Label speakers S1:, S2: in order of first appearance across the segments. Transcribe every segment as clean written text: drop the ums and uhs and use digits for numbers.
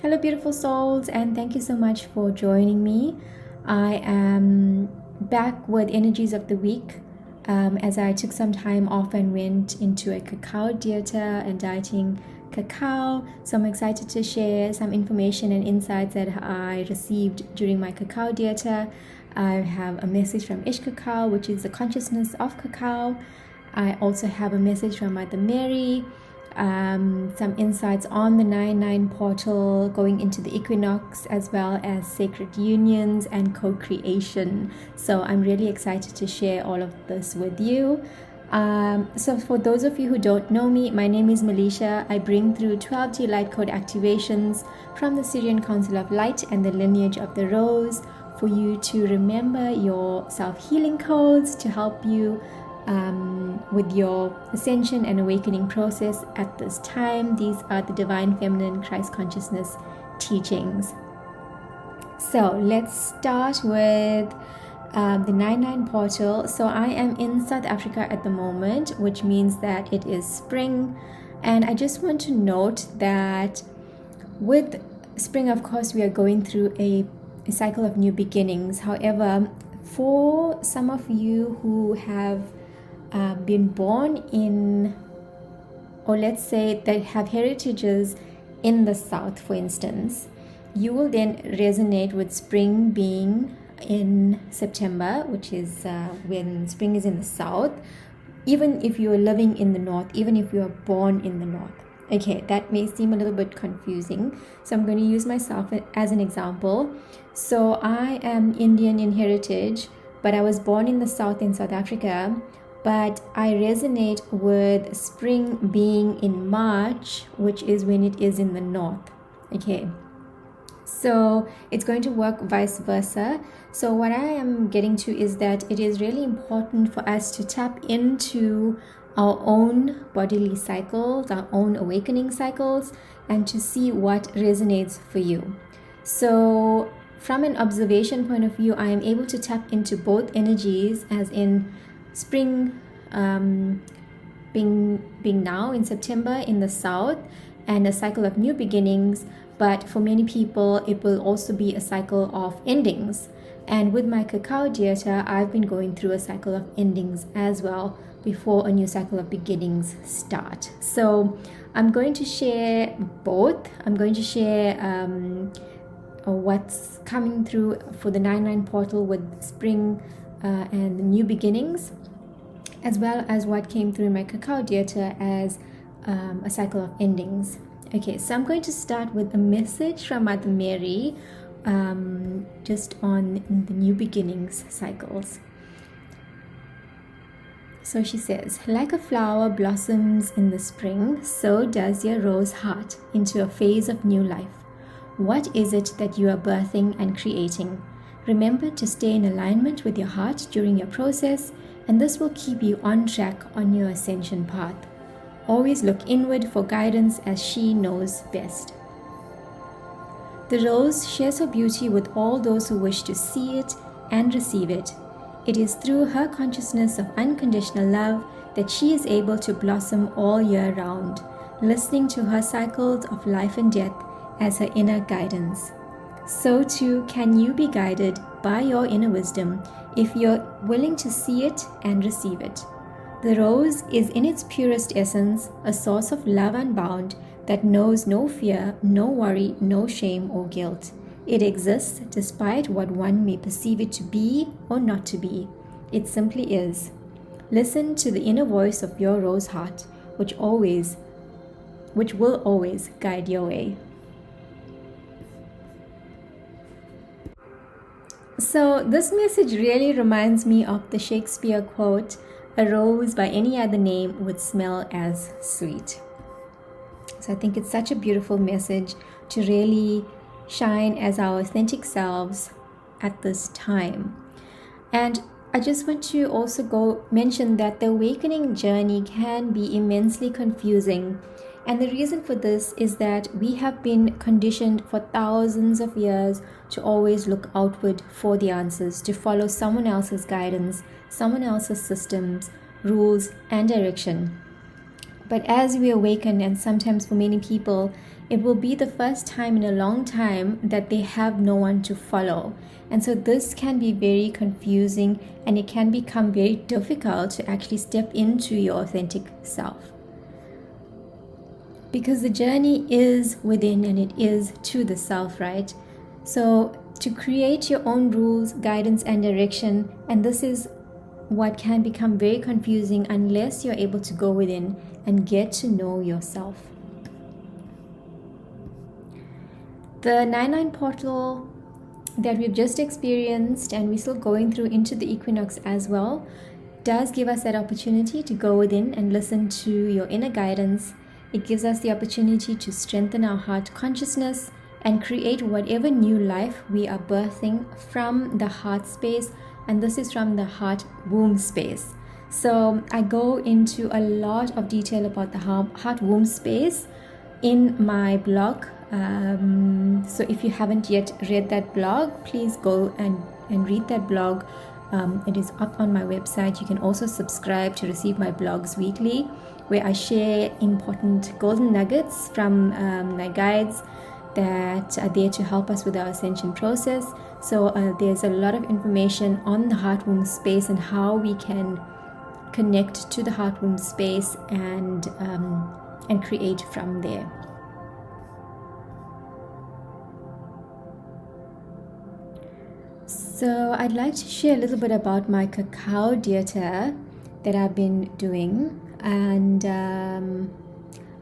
S1: Hello, beautiful souls, and thank you so much for joining me. I am back with energies of the week as I took some time off and went into a Cacao Dieta and dieting cacao. So I'm excited to share some information and insights that I received during my Cacao Dieta. I have a message from IxCacao, which is the consciousness of cacao. I also have a message from Mother Mary, some insights on the 9-9 portal, going into the Equinox, as well as sacred unions and co-creation. So I'm really excited to share all of this with you. So for those of you who don't know me, my name is Melisha. I bring through 12T Lightcode activations from the Sirian Council of Light and the Lineage of the Rose for you to remember your self-healing codes to help you with your ascension and awakening process at this time. These are the Divine Feminine Christ Consciousness teachings. So let's start with the 9-9 portal. So I am in South Africa at the moment, which means that it is spring. And I just want to note that with spring, of course, we are going through a cycle of new beginnings. However, for some of you who have been born in, or let's say that have heritages in the south, for instance, you will then resonate with spring being in September, which is when spring is in the south, even if you are living in the north, even if you are born in the north. Okay, that may seem a little bit confusing, so I'm going to use myself as an example. So I am Indian in heritage, but I was born in the south in South Africa. But I resonate with spring being in March, which is when it is in the north. Okay, so it's going to work vice versa. So what I am getting to is that it is really important for us to tap into our own bodily cycles, our own awakening cycles, and to see what resonates for you. So from an observation point of view, I am able to tap into both energies, as in spring being now in September in the south, and a cycle of new beginnings. But for many people, it will also be a cycle of endings. And with my Cacao Dieta, I've been going through a cycle of endings as well before a new cycle of beginnings start. So I'm going to share both. I'm going to share what's coming through for the 9-9 portal with spring and the new beginnings, as well as what came through in my Cacao Dieta as a cycle of endings. Okay, so I'm going to start with a message from Mother Mary just on the new beginnings cycles. So she says, like a flower blossoms in the spring, so does your rose heart into a phase of new life. What is it that you are birthing and creating? Remember to stay in alignment with your heart during your process, and this will keep you on track on your ascension path. Always look inward for guidance, as she knows best. The rose shares her beauty with all those who wish to see it and receive it. It is through her consciousness of unconditional love that she is able to blossom all year round, listening to her cycles of life and death as her inner guidance. So too can you be guided by your inner wisdom if you're willing to see it and receive it. The rose is in its purest essence a source of love unbound that knows no fear, no worry, no shame or guilt. It exists despite what one may perceive it to be or not to be. It simply is. Listen to the inner voice of your rose heart, which will always guide your way. So this message really reminds me of the Shakespeare quote, "A rose by any other name would smell as sweet." So I think it's such a beautiful message to really shine as our authentic selves at this time. And I just want to also mention that the awakening journey can be immensely confusing. And the reason for this is that we have been conditioned for thousands of years to always look outward for the answers, to follow someone else's guidance, someone else's systems, rules, and direction. But as we awaken, and sometimes for many people, it will be the first time in a long time that they have no one to follow. And so this can be very confusing, and it can become very difficult to actually step into your authentic self. Because the journey is within and it is to the self, right? So to create your own rules, guidance, and direction, and this is what can become very confusing unless you're able to go within and get to know yourself. The 9-9 portal that we've just experienced, and we're still going through into the equinox as well, does give us that opportunity to go within and listen to your inner guidance. It gives us the opportunity to strengthen our heart consciousness and create whatever new life we are birthing from the heart space, and this is from the heart womb space. So I go into a lot of detail about the heart womb space in my blog. So if you haven't yet read that blog, please go and read that blog. It is up on my website. You can also subscribe to receive my blogs weekly, where I share important golden nuggets from my guides that are there to help us with our ascension process. So there's a lot of information on the heart womb space and how we can connect to the heart womb space and create from there. So I'd like to share a little bit about my Cacao Dieta that I've been doing, and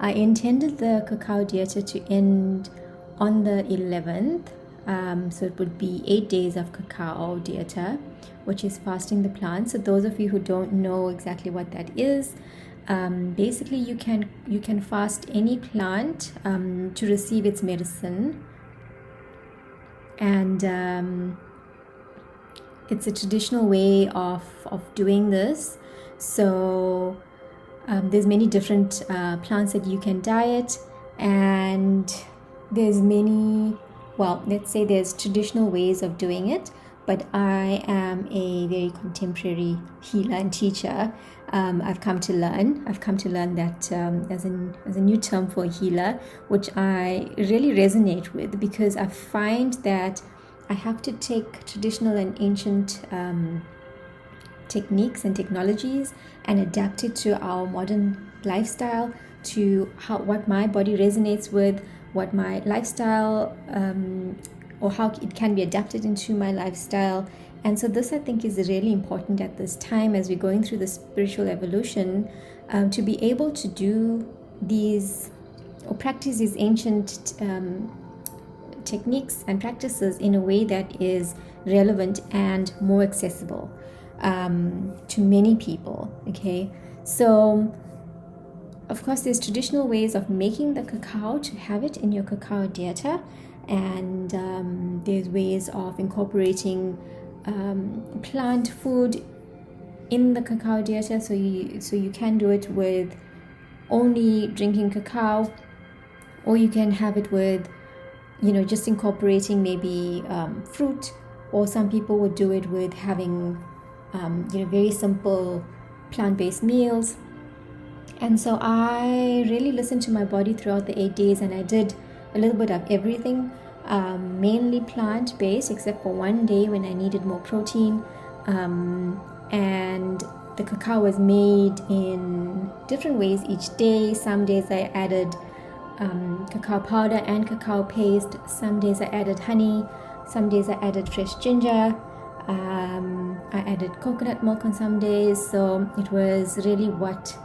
S1: I intended the Cacao Dieta to end on the 11th, so it would be 8 days of Cacao Dieta, which is fasting the plant. So those of you who don't know exactly what that is, basically you can fast any plant to receive its medicine, and it's a traditional way of doing this. So there's many different plants that you can diet, and there's many, well, let's say there's traditional ways of doing it, but I am a very contemporary healer and teacher. I've come to learn that as a new term for a healer, which I really resonate with, because I find that I have to take traditional and ancient techniques and technologies and adapt it to our modern lifestyle, to what my body resonates with, what my lifestyle or how it can be adapted into my lifestyle. And so this, I think, is really important at this time as we're going through the spiritual evolution, to be able to do these or practice these ancient techniques and practices in a way that is relevant and more accessible to many people. Okay, so of course there's traditional ways of making the cacao to have it in your Cacao Dieta, and there's ways of incorporating plant food in the Cacao Dieta. So you can do it with only drinking cacao, or you can have it with just incorporating maybe fruit, or some people would do it with having very simple plant-based meals. And so I really listened to my body throughout the 8 days, and I did a little bit of everything, mainly plant-based, except for one day when I needed more protein. And the cacao was made in different ways each day. Some days I added cacao powder and cacao paste. Some days I added honey. Some days I added fresh ginger. I added coconut milk on some days. So it was really what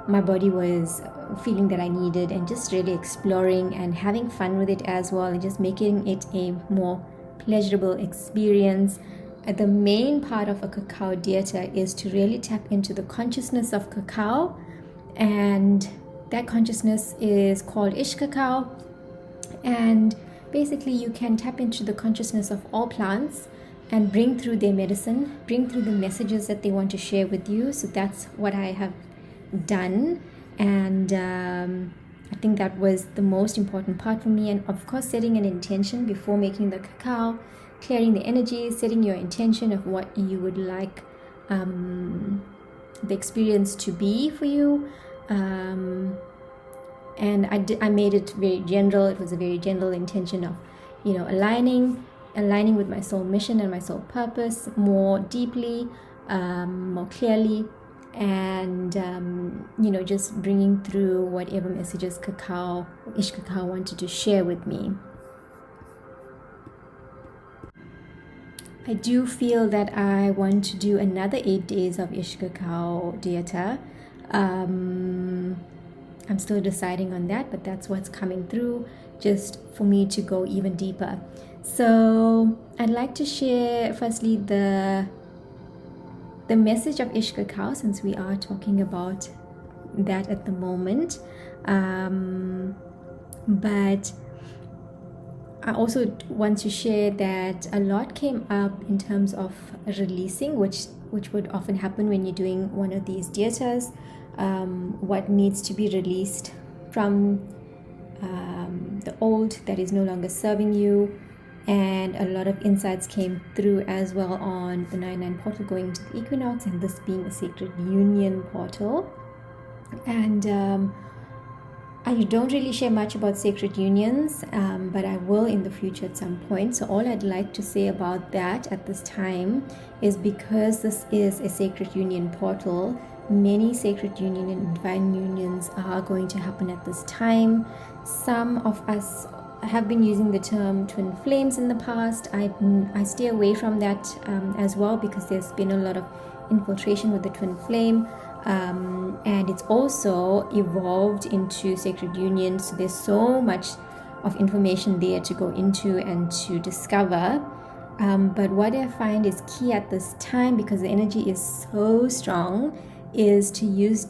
S1: my body was feeling that I needed, and just really exploring and having fun with it as well, and just making it a more pleasurable experience. The main part of a Cacao Dieta is to really tap into the consciousness of cacao, and that consciousness is called IxCacao. And basically you can tap into the consciousness of all plants and bring through their medicine, bring through the messages that they want to share with you. So that's what I have done, and I think that was the most important part for me. And of course, setting an intention before making the cacao, clearing the energy, setting your intention of what you would like the experience to be for you, And I made it very general. It was a very general intention of, aligning with my soul mission and my soul purpose more deeply, more clearly, and just bringing through whatever messages IxCacao wanted to share with me. I do feel that I want to do another 8 days of Cacao Dieta. I'm still deciding on that, but that's what's coming through, just for me to go even deeper. So I'd like to share firstly the message of IxCacao, since we are talking about that at the moment. But I also want to share that a lot came up in terms of releasing, which would often happen when you're doing one of these dietas. What needs to be released from the old that is no longer serving you. And a lot of insights came through as well on the 9/9 portal going to the Equinox, and this being a sacred union portal. And I don't really share much about sacred unions, but I will in the future at some point. So all I'd like to say about that at this time is, because this is a sacred union portal, many sacred union and divine unions are going to happen at this time. Some of us have been using the term twin flames in the past. I stay away from that as well, because there's been a lot of infiltration with the twin flame. And it's also evolved into sacred union, so there's so much of information there to go into and to discover. But what I find is key at this time, because the energy is so strong, is to use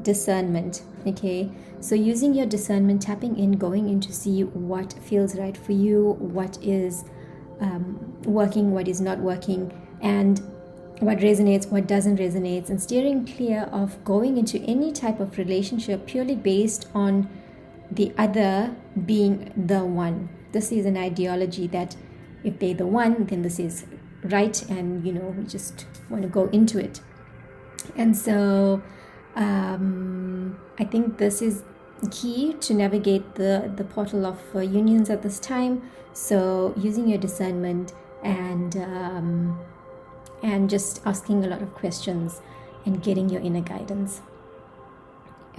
S1: discernment. Okay, so using your discernment, tapping in, going in to see what feels right for you, what is working, what is not working, and what resonates, what doesn't resonate, and steering clear of going into any type of relationship purely based on the other being the one. This is an ideology that if they're the one, then this is right, and we just want to go into it. And so I think this is key to navigate the portal of unions at this time. So using your discernment and just asking a lot of questions and getting your inner guidance.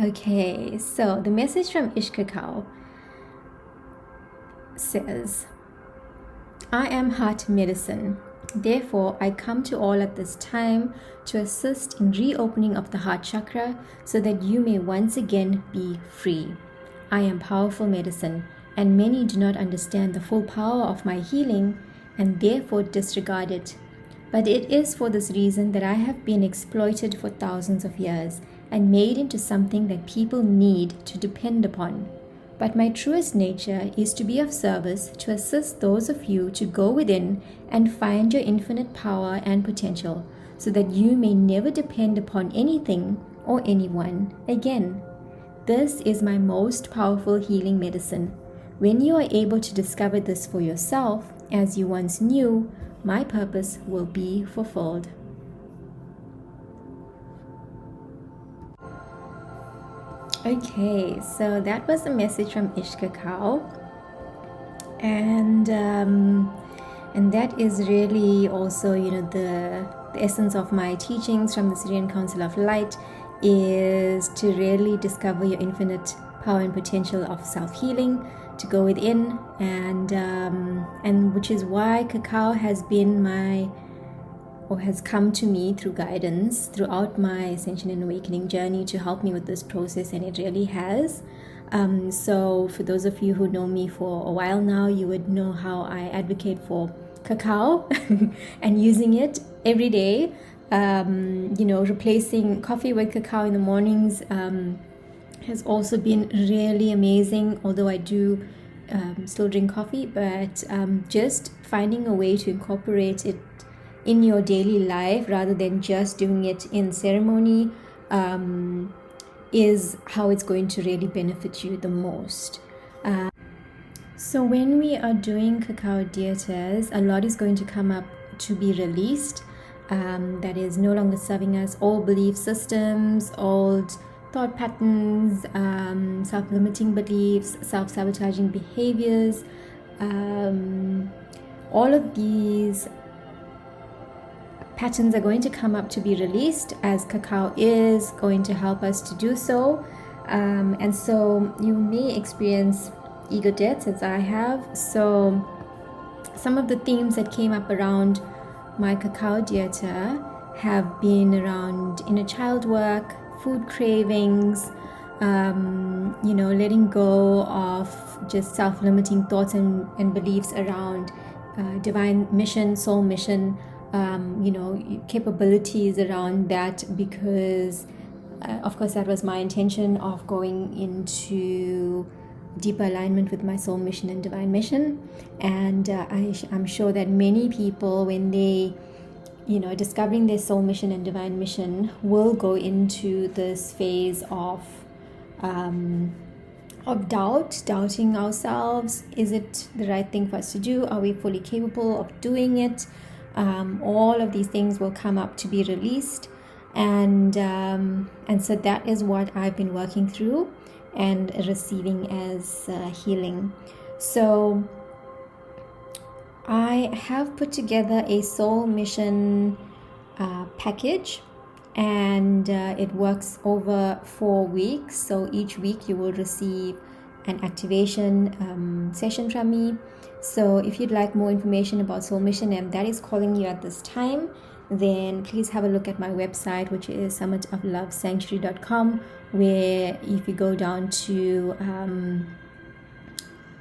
S1: Okay, so the message from IxCacao says, I am heart medicine. Therefore, I come to all at this time to assist in reopening of the heart chakra so that you may once again be free. I am powerful medicine, and many do not understand the full power of my healing and therefore disregard it. But it is for this reason that I have been exploited for thousands of years and made into something that people need to depend upon. But my truest nature is to be of service, to assist those of you to go within and find your infinite power and potential, so that you may never depend upon anything or anyone again. This is my most powerful healing medicine. When you are able to discover this for yourself, as you once knew, my purpose will be fulfilled. Okay, so that was the message from IxCacao, and that is really also, the essence of my teachings from the Sirian Council of Light, is to really discover your infinite power and potential of self-healing, to go within, and which is why Cacao has been has come to me through guidance throughout my Ascension and Awakening journey to help me with this process, and it really has. So for those of you who know me for a while now, you would know how I advocate for cacao and using it every day. Replacing coffee with cacao in the mornings has also been really amazing, although I do still drink coffee, but just finding a way to incorporate it in your daily life rather than just doing it in ceremony is how it's going to really benefit you the most. So when we are doing cacao dietas, a lot is going to come up to be released that is no longer serving us. Old belief systems, old thought patterns, self-limiting beliefs, self-sabotaging behaviors. All of these patterns are going to come up to be released, as cacao is going to help us to do so. And so you may experience ego deaths, as I have. So some of the themes that came up around my Cacao Dieta have been around inner child work, food cravings, letting go of just self-limiting thoughts and beliefs around divine mission, soul mission, capabilities around that, because of course that was my intention of going into deeper alignment with my soul mission and divine mission. And I'm sure that many people, when they discovering their soul mission and divine mission, will go into this phase of doubting ourselves. Is it the right thing for us to do? Are we fully capable of doing it? All of these things will come up to be released, and so that is what I've been working through and receiving as healing. So I have put together a soul mission package, and it works over 4 weeks. So each week you will receive an activation session from me. So if you'd like more information about soul mission and that is calling you at this time, then please have a look at my website, which is summitoflovesanctuary.com, where if you go down to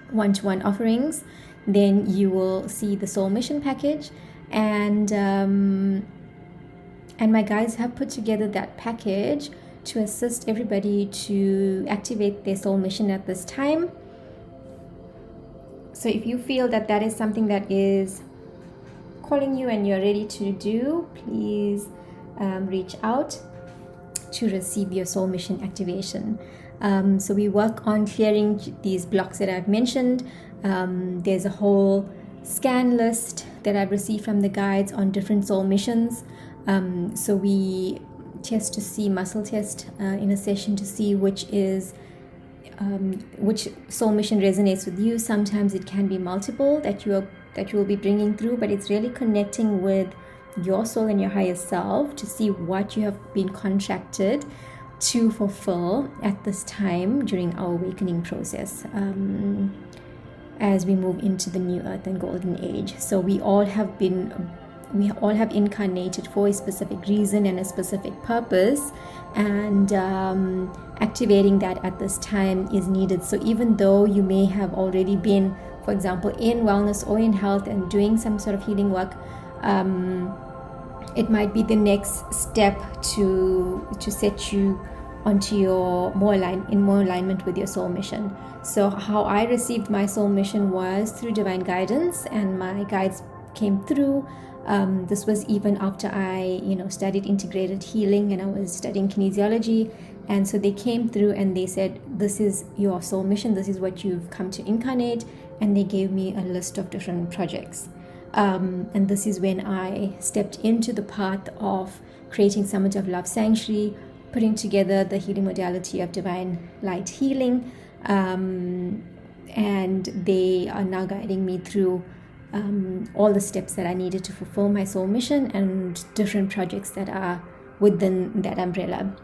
S1: one-to-one offerings, then you will see the soul mission package, and my guides have put together that package to assist everybody to activate their soul mission at this time. So if you feel that that is something that is calling you and you're ready to do, please reach out to receive your soul mission activation. So we work on clearing these blocks that I've mentioned. There's a whole scan list that I've received from the guides on different soul missions. So we test to see, muscle test in a session to see which soul mission resonates with you. Sometimes it can be multiple that you will be bringing through, but it's really connecting with your soul and your higher self to see what you have been contracted to fulfill at this time during our awakening process, as we move into the new earth and golden age. So we all have incarnated for a specific reason and a specific purpose, and activating that at this time is needed. So even though you may have already been, for example, in wellness or in health and doing some sort of healing work, it might be the next step to set you onto your more alignment with your soul mission. So how I received my soul mission was through divine guidance, and my guides came through. This was even after I studied integrated healing and I was studying kinesiology, and so they came through and they said, this is your soul mission, this is what you've come to incarnate, and they gave me a list of different projects. And this is when I stepped into the path of creating Summit of Love Sanctuary, putting together the healing modality of divine light healing, and they are now guiding me through all the steps that I needed to fulfill my soul mission and different projects that are within that umbrella.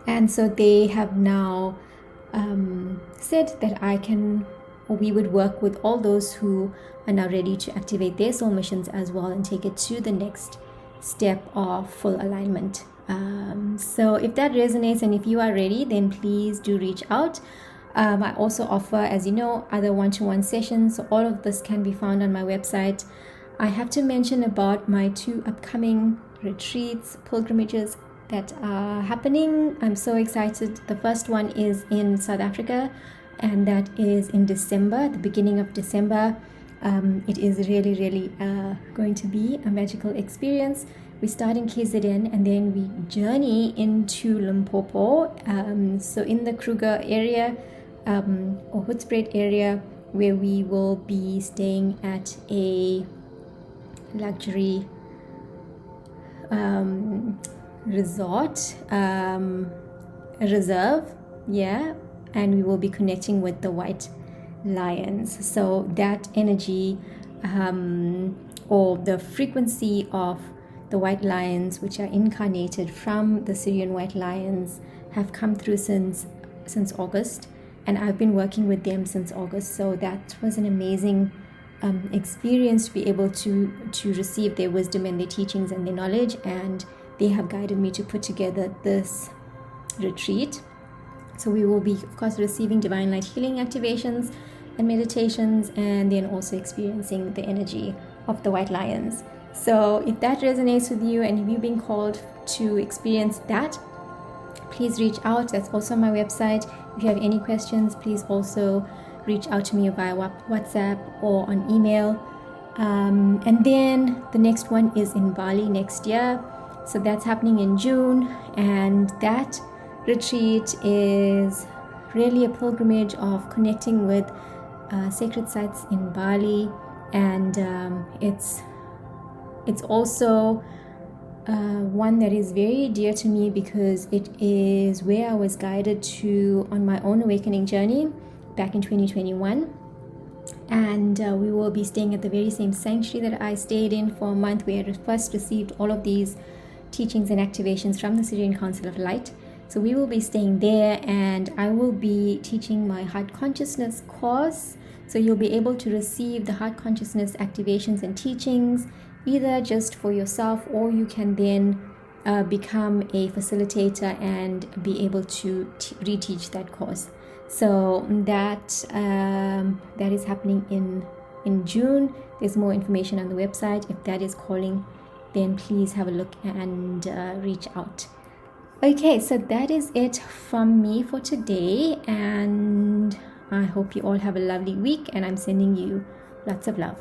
S1: And so they have now said that we would work with all those who are now ready to activate their soul missions as well and take it to the next step of full alignment. So if that resonates and if you are ready, then please do reach out. I also offer, as you know, other one-to-one sessions. So all of this can be found on my website. I have to mention about my 2 upcoming retreats, pilgrimages that are happening. I'm so excited. The first one is in South Africa, and that is in December, the beginning of December. It is really, really going to be a magical experience. We start in KZN and then we journey into Limpopo. So in the Kruger area, or Hoedspruit area, where we will be staying at a luxury resort, reserve, yeah, and we will be connecting with the white lions. So that energy, or the frequency of the white lions, which are incarnated from the Sirian white lions, have come through since August, and I've been working with them since August. So that was an amazing experience to be able to receive their wisdom and their teachings and their knowledge, and they have guided me to put together this retreat. So we will be, of course, receiving divine light healing activations and meditations, and then also experiencing the energy of the white lions. So if that resonates with you and if you've been called to experience that, please reach out. That's also on my website. If you have any questions, please also reach out to me via WhatsApp or on email. And then the next one is in Bali next year. So that's happening in June, and that retreat is really a pilgrimage of connecting with sacred sites in Bali, and it's also one that is very dear to me because it is where I was guided to on my own awakening journey back in 2021. And we will be staying at the very same sanctuary that I stayed in for a month, where I first received all of these teachings and activations from the Sirian Council of Light. So we will be staying there, and I will be teaching my heart consciousness course. So you'll be able to receive the heart consciousness activations and teachings either just for yourself, or you can then become a facilitator and be able to reteach that course. So that is happening in June. There's more information on the website. If that is calling, then please have a look and reach out. Okay, so that is it from me for today, and I hope you all have a lovely week, and I'm sending you lots of love.